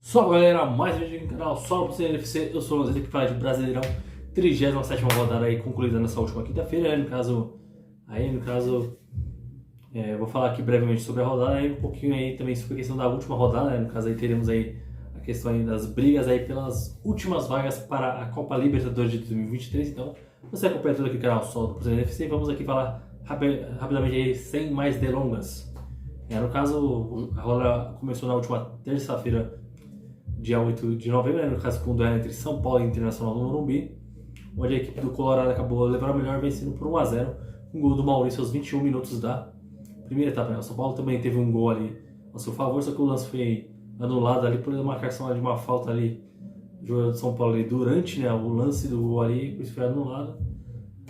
Salve galera, mais um vídeo aqui no canal, só para você NFC, eu sou o Lanzetta que fala de Brasileirão, 37ª rodada aí concluída nessa última quinta-feira, né? No caso, vou falar aqui brevemente sobre a rodada, aí um pouquinho aí também sobre a questão da última rodada, né? No caso aí teremos aí a questão aí das brigas aí pelas últimas vagas para a Copa Libertadores de 2023, então você acompanha tudo aqui no canal só do Cruzeiro NFC, vamos aqui falar rapidamente aí, sem mais delongas. No caso, a rodada começou na última terça-feira, dia 8 de novembro, né, no caso com o duelo entre São Paulo e Internacional do Morumbi, onde a equipe do Colorado acabou levando a melhor, vencendo por 1 a 0 com o gol do Maurício aos 21 minutos da primeira etapa. Né? O São Paulo também teve um gol ali ao seu favor, só que o lance foi anulado ali por uma marcação de uma falta ali do jogador do São Paulo ali, durante, né, o lance do gol ali, por isso foi anulado.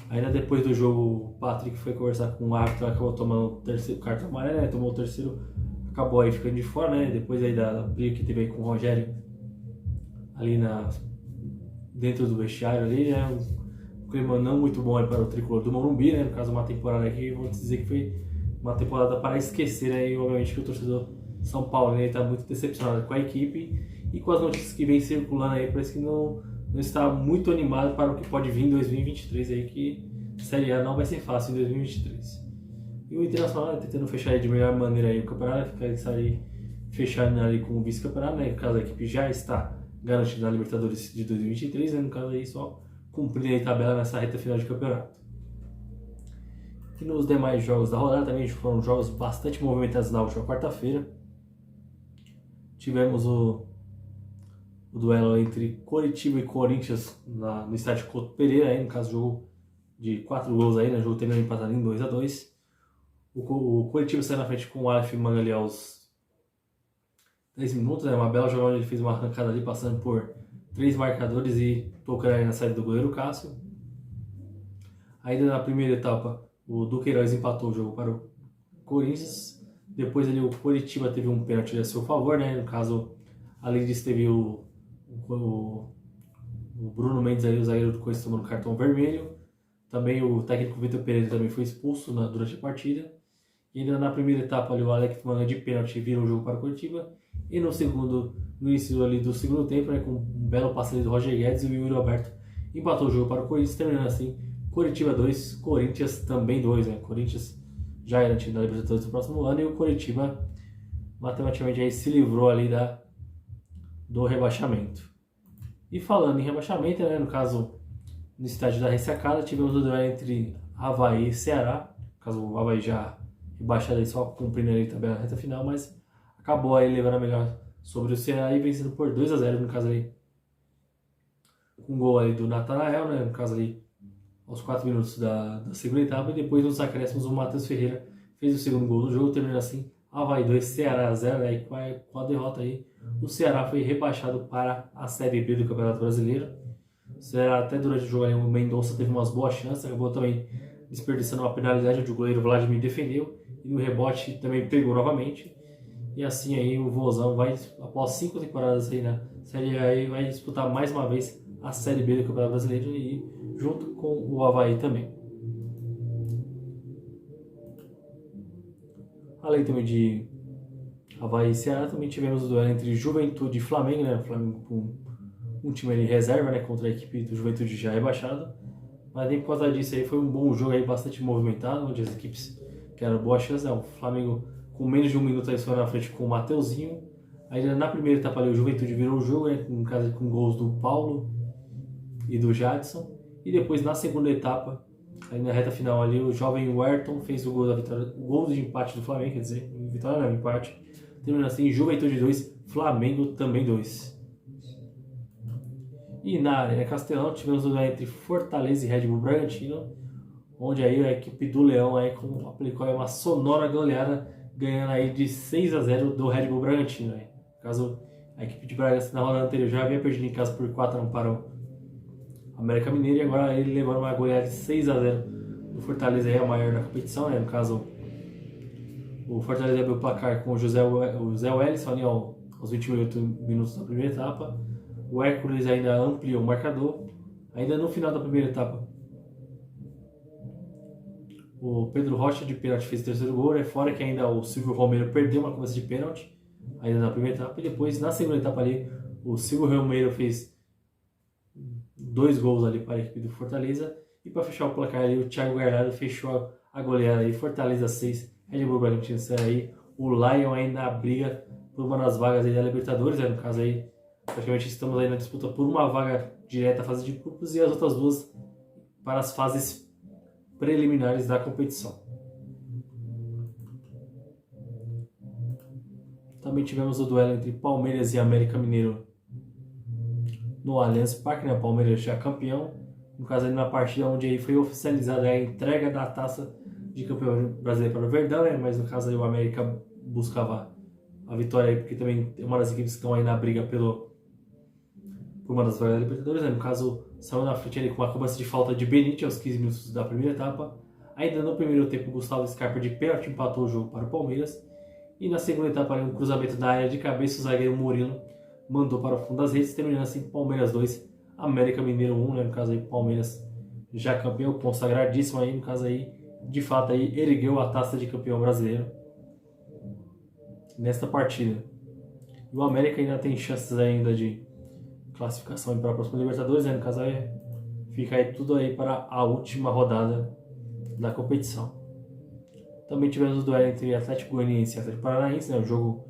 Ainda depois do jogo, o Patrick foi conversar com o árbitro, acabou tomando o terceiro cartão amarelo, né? Tomou o terceiro, acabou aí ficando de fora, né? Depois aí da briga que teve aí com o Rogério ali dentro do vestiário ali, né? Um clima não muito bom aí para o tricolor do Morumbi, né? No caso, uma temporada aqui, vou dizer que foi uma temporada para esquecer, né? E obviamente que o torcedor São Paulo, né, está muito decepcionado com a equipe e com as notícias que vem circulando aí, parece que não está muito animado para o que pode vir em 2023 aí, que Série A não vai ser fácil em 2023. E o Internacional tentando fechar aí de melhor maneira aí o campeonato, ficar sair fechando ali com o vice-campeonato, né? No caso, a equipe já está garantida na Libertadores de 2023, né? No caso aí só cumprir a tabela nessa reta final de campeonato. E nos demais jogos da rodada também foram jogos bastante movimentados na última quarta-feira. Tivemos o duelo entre Coritiba e Corinthians no estádio Couto Pereira, aí, no caso jogo de 4 gols aí, né? O jogo terminou empatado em 2 a 2. O Coritiba saiu na frente com o Aleph Manga ali aos 10 minutos, né? Uma bela jogada onde ele fez uma arrancada ali, passando por 3 marcadores e tocando aí na saída do goleiro Cássio. Ainda na primeira etapa, o Duqueiroz empatou o jogo para o Corinthians. Depois ali o Coritiba teve um pênalti a seu favor, né? No caso, além disso teve o Bruno Mendes aí, o zagueiro do Corinthians, tomando cartão vermelho. Também o técnico Vitor Pereira também foi expulso durante a partida. E ainda na primeira etapa ali, o Alex Manga de pênalti vira o jogo para o Coritiba. E no início ali do segundo tempo, né, com um belo passe ali do Roger Guedes, e o Yuri Alberto empatou o jogo para o Corinthians, terminando assim, Coritiba 2, Corinthians também 2, né? Corinthians já era time da Libertadores do próximo ano e o Coritiba matematicamente aí se livrou ali do rebaixamento. E falando em rebaixamento, né, no caso, no estádio da Ressacada, tivemos o duelo entre Avaí e Ceará. No caso, o Avaí já rebaixado aí, só cumprindo ali também a reta final, mas acabou aí levando a melhor sobre o Ceará e vencendo por 2 a 0, no caso ali, com um gol ali do Natanael, né, no caso ali, aos 4 minutos da segunda etapa, e depois nos acréscimos o Matheus Ferreira fez o segundo gol do jogo, terminando assim, Avaí 2, Ceará 0, né, e com a derrota aí, o Ceará foi rebaixado para a Série B do Campeonato Brasileiro. O Ceará, até durante o jogo aí, o Mendonça teve umas boas chances, acabou também desperdiçando uma penalidade onde o goleiro Vladimir defendeu, e no rebote também pegou novamente. E assim aí o Vozão vai, após 5 temporadas aí na Série A, vai disputar mais uma vez a Série B do Campeonato Brasileiro, e junto com o Avaí também. Além também de Avaí e Ceará, também tivemos o duelo entre Juventude e Flamengo, né? O Flamengo com um time ali reserva, né? Contra a equipe do Juventude já rebaixada. Mas nem por causa disso aí foi um bom jogo aí, bastante movimentado, onde as equipes tiveram boa chance, né? O Flamengo com menos de um minuto aí foi na frente com o Mateuzinho. Ainda na primeira etapa ali o Juventude virou o jogo, né? Com gols do Paulo e do Jadson. E depois na segunda etapa, aí na reta final ali, o jovem Werton fez o gol da vitória, o gol de empate do Flamengo, quer dizer, vitória não, empate. Terminando assim, Juventude 2, Flamengo também 2. E na Arena Castelão tivemos o duelo entre Fortaleza e Red Bull Bragantino, onde aí a equipe do Leão aí aplicou aí uma sonora goleada, ganhando aí de 6 a 0 do Red Bull Bragantino. Aí. No caso, a equipe de Bragança na rodada anterior já havia perdido em casa por 4 a 1 para o América Mineiro, e agora ele levando uma goleada de 6 a 0 do Fortaleza, aí, a maior da competição, né? No caso, o Fortaleza abriu o placar com o Zé Wellison ali aos 28 minutos da primeira etapa. O Hércules ainda ampliou o marcador. Ainda no final da primeira etapa, o Pedro Rocha de pênalti fez o terceiro gol, fora que ainda o Silvio Romero perdeu uma cobrança de pênalti. ainda na primeira etapa. E depois, na segunda etapa ali, o Silvio Romero fez 2 gols ali para a equipe do Fortaleza. E para fechar o placar ali, o Thiago Galhardo fechou a goleada aí. Fortaleza 6, Red Bull Bragantino 0 aí. O Lion aí na briga por uma das vagas aí da Libertadores, né? No caso aí, praticamente estamos aí na disputa por uma vaga direta à fase de grupos e as outras duas para as fases preliminares da competição. Também tivemos o duelo entre Palmeiras e América Mineiro no Allianz Parque, né? O Palmeiras já campeão, no caso ali na partida onde aí foi oficializada a entrega da taça de campeão brasileiro para o Verdão, né? Mas no caso aí o América buscava a vitória aí, porque também é uma das equipes que estão aí na briga por uma das vagas da Libertadores, né? No caso, saiu na frente ali com uma cobrança de falta de Benítez aos 15 minutos da primeira etapa. Ainda no primeiro tempo, Gustavo Scarpa de pênalti empatou o jogo para o Palmeiras. E na segunda etapa, um cruzamento da área de cabeça, o zagueiro Murilo mandou para o fundo das redes, terminando assim Palmeiras 2, América Mineiro 1, né? No caso aí, Palmeiras já campeão, consagradíssimo aí, no caso aí, de fato aí, ergueu a taça de campeão brasileiro nesta partida. E o América ainda tem chances ainda de classificação para a próxima Libertadores, né? No caso aí, fica aí tudo aí para a última rodada da competição. Também tivemos o duelo entre Atlético Goianiense e Atlético Paranaense, né? Um jogo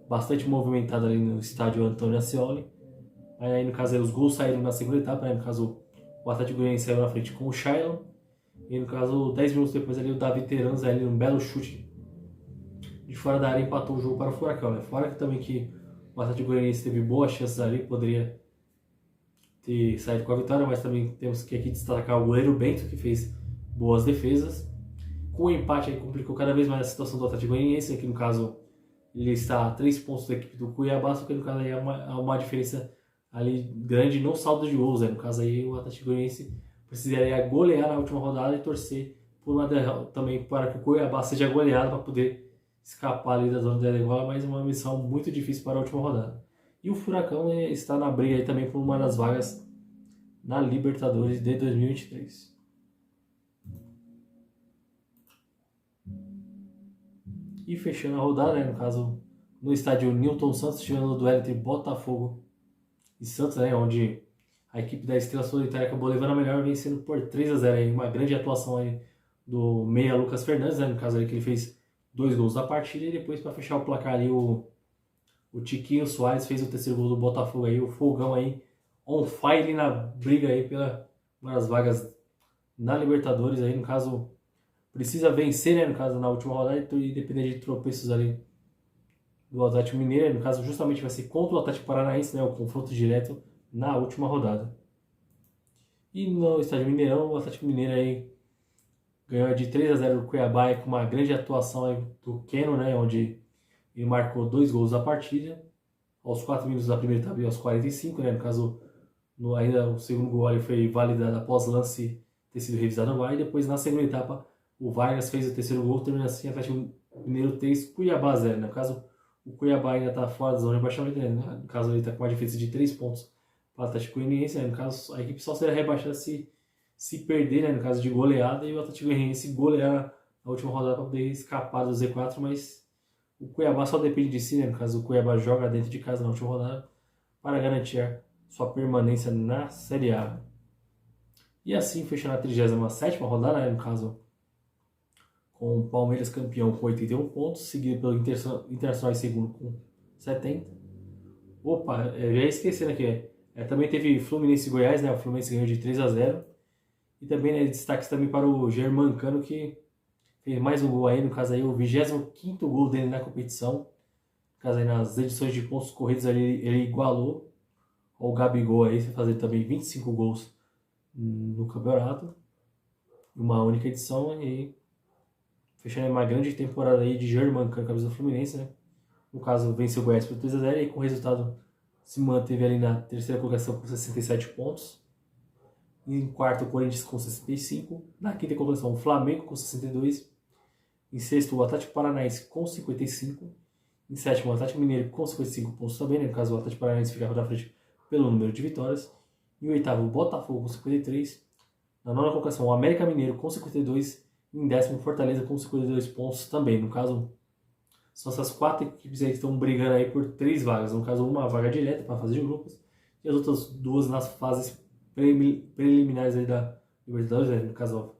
bastante movimentado ali no estádio Antônio Ascioli. Aí no caso aí, os gols saíram na segunda etapa, né? No caso o Atlético Goianiense saiu na frente com o Shailon. E no caso, 10 minutos depois ali, o Davi Teranza ali um belo chute de fora da área empatou o jogo para o Furacão, né? Fora que também que o Atlético Goianiense teve boas chances ali, poderia ter saído com a vitória, mas também temos que aqui destacar o goleiro Bento, que fez boas defesas. Com o empate aí complicou cada vez mais a situação do Atlético Goianiense, que no caso ele está a 3 pontos da equipe do Cuiabá, só que no caso aí há uma diferença ali grande no saldo de gols, né? No caso aí o Atlético Goianiense precisaria golear na última rodada e torcer por uma derrota também para que o Cuiabá seja goleado para poder escapar ali da zona de degola, mas uma missão muito difícil para a última rodada. E o Furacão está na briga aí também por uma das vagas na Libertadores de 2023. E fechando a rodada, né, no caso, no estádio Newton Santos, tivemos o duelo entre Botafogo e Santos, né, onde a equipe da Estrela Solitária acabou levando a melhor, vencendo por 3-0, aí, uma grande atuação aí do meia Lucas Fernandes, né, no caso aí que ele fez 2 gols da partida, e depois para fechar o placar ali o Tiquinho Soares fez o terceiro gol do Botafogo aí, o Fogão aí on fire na briga aí pela uma das vagas na Libertadores aí, no caso precisa vencer, né, no caso na última rodada e depender de tropeços ali do Atlético Mineiro, no caso justamente vai ser contra o Atlético Paranaense, né, o confronto direto na última rodada. E no estádio Mineirão, o Atlético Mineiro aí ganhou de 3-0 do Cuiabá com uma grande atuação aí do Keno, né, onde ele marcou 2 gols da partida, aos 4 minutos da primeira etapa e aos 45, né, no caso ainda o segundo gol ali foi validado após o lance ter sido revisado no VAR, e depois na segunda etapa o Vargas fez o terceiro gol, termina assim Atlético Mineiro 3, Cuiabá 0, né, no caso o Cuiabá ainda está fora da zona de rebaixamento, né, no caso ele está com uma diferença de 3 pontos para o Atlético Goianiense, né, no caso a equipe só será rebaixada se perder, né, no caso de goleada, e o Atlético Goianiense golear na última rodada para poder escapar do Z4, mas o Cuiabá só depende de si, né, no caso o Cuiabá joga dentro de casa na última rodada para garantir sua permanência na Série A. E assim, fechando a 37ª rodada, né, no caso com o Palmeiras campeão com 81 pontos, seguido pelo Internacional em segundo com 70. Opa, já ia esquecendo aqui, também teve Fluminense e Goiás, né, o Fluminense ganhou de 3-0. E também, né, destaques também para o Germancano, que fez mais um gol aí, no caso aí o 25º gol dele na competição. No caso aí nas edições de pontos corridos ele igualou o Gabigol aí, fazer também 25 gols no campeonato, uma única edição, e fechando uma grande temporada aí de Germancano, camisa do Fluminense, né? No caso venceu o Goiás por 3-0 e com o resultado se manteve ali na terceira colocação com 67 pontos. Em quarto, o Corinthians com 65. Na quinta colocação, o Flamengo com 62. Em sexto, o Atlético Paranaense com 55. Em sétimo, o Atlético Mineiro com 55 pontos também, né? No caso, o Atlético Paranaense ficava na frente pelo número de vitórias. Em oitavo, o Botafogo com 53. Na nona colocação, o América Mineiro com 52. E em décimo, o Fortaleza com 52 pontos também. No caso, São essas 4 equipes aí que estão brigando aí por 3 vagas. No caso, uma vaga direta para a fase de grupos e as outras 2 nas fases preliminares aí da Libertadores, né? No caso,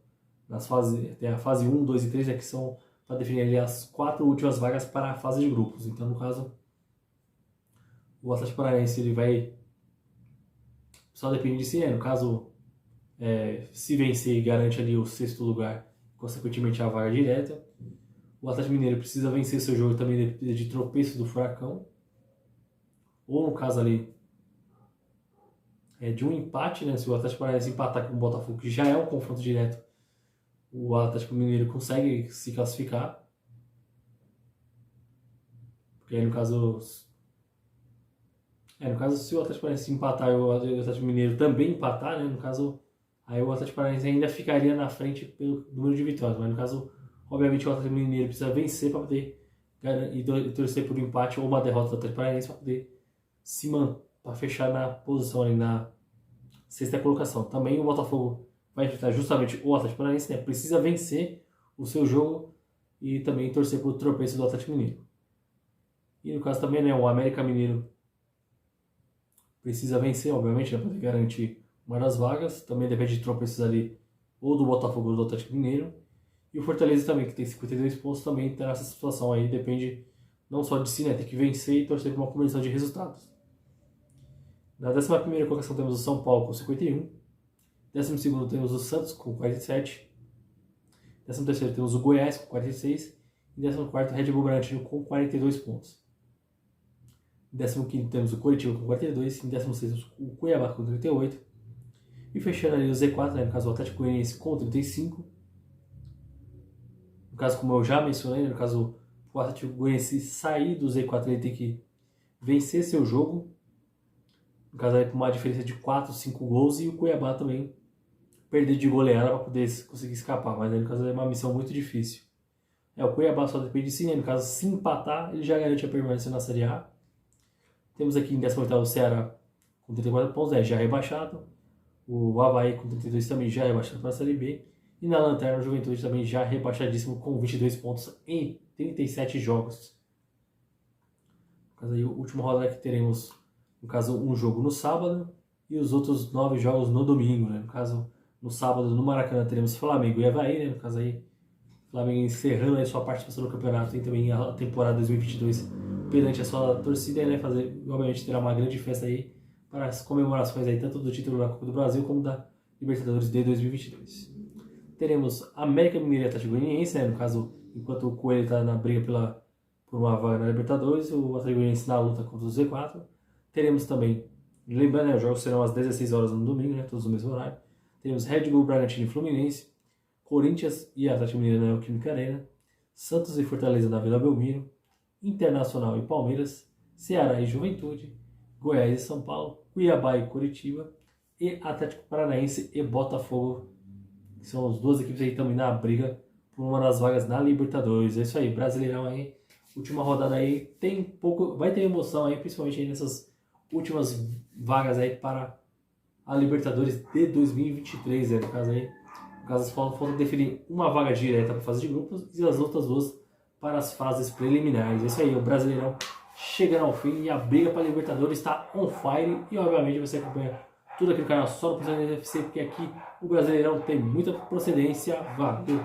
nas fases, tem a fase 1, 2 e 3, né, que são para definir ali as 4 últimas vagas para a fase de grupos. Então, no caso, o Atlético Paranaense ele vai só depende de si, né? No caso, se vencer, garante ali o 6º lugar, consequentemente a vaga direta. O Atlético Mineiro precisa vencer seu jogo, também depende de tropeço do Furacão, ou no caso ali de um empate, né? Se o Atlético Paranaense empatar com o Botafogo, que já é um confronto direto, o Atlético Mineiro consegue se classificar. Porque aí no caso, se o Atlético Paranaense empatar e o Atlético Mineiro também empatar, né? No caso, aí o Atlético Paranaense ainda ficaria na frente pelo número de vitórias. Mas no caso, obviamente o Atlético Mineiro precisa vencer para poder e torcer por um empate ou uma derrota do Atlético Paranaense para poder para fechar na posição ali na 6ª colocação. Também o Botafogo vai enfrentar justamente o Atlético Paranaense, né? Precisa vencer o seu jogo e também torcer por tropeço do Atlético Mineiro. E no caso também, né, o América Mineiro precisa vencer, obviamente, né, para poder garantir uma das vagas. Também depende de tropeços ali ou do Botafogo ou do Atlético Mineiro. E o Fortaleza também, que tem 52 pontos, também está nessa situação aí. Depende não só de si, né, tem que vencer e torcer por uma combinação de resultados. Na 11ª colocação temos o São Paulo com 51. 12º temos o Santos com 47. 13º temos o Goiás com 46. E 14º Red Bull Bragantino com 42 pontos. Em 15º temos o Coritiba com 42. Em 16º o Cuiabá com 38. E fechando ali o Z4, né, no caso o Atlético Goianiense com 35. No caso, como eu já mencionei, no caso o Atlético Goianiense sair do Z4, ele tem que vencer seu jogo. No caso, aí com uma diferença de 4, 5 gols. E o Cuiabá também perder de goleada para poder conseguir escapar. Mas aí, no caso, é uma missão muito difícil. O Cuiabá só depende de si, né? No caso, se empatar, ele já garante a permanência na Série A. Temos aqui em 18º o Ceará com 34 pontos, né, já rebaixado. O Avaí com 32 também já rebaixado para a Série B. E na lanterna o Juventude também já rebaixadíssimo com 22 pontos em 37 jogos. No caso aí, a última rodada que teremos, no caso, um jogo no sábado e os outros 9 jogos no domingo, né? No caso, no sábado no Maracanã teremos Flamengo e Avaí, né? No caso aí, Flamengo encerrando aí sua participação no campeonato e também a temporada 2022 perante a sua torcida, né? Obviamente terá uma grande festa aí para as comemorações aí, tanto do título da Copa do Brasil como da Libertadores de 2022. Teremos América Mineiro e Atlético Goianiense, né? No caso, enquanto o Coelho está na briga por uma vaga na Libertadores, o Atlético Goianiense na luta contra o Z4. Teremos também, lembrando, né, os jogos serão às 16 horas no domingo, né? Todos no mesmo horário. Teremos Red Bull Bragantino e Fluminense, Corinthians e Atlético Mineiro na Neoquímica Arena, Santos e Fortaleza na Vila Belmiro, Internacional e Palmeiras, Ceará e Juventude, Goiás e São Paulo, Cuiabá e Coritiba, e Atlético Paranaense e Botafogo, que são as 2 equipes aí também na briga por uma das vagas na Libertadores. É isso aí, Brasileirão aí, última rodada aí, vai ter emoção aí, principalmente aí nessas últimas vagas aí para a Libertadores de 2023, né? No caso falta definir uma vaga direta para a fase de grupos e as outras 2 para as fases preliminares. É isso aí, o Brasileirão chegando ao fim e a briga para a Libertadores está on fire. E obviamente você acompanha tudo aqui no canal só no Procedência FC, porque aqui o Brasileirão tem muita procedência. Valeu!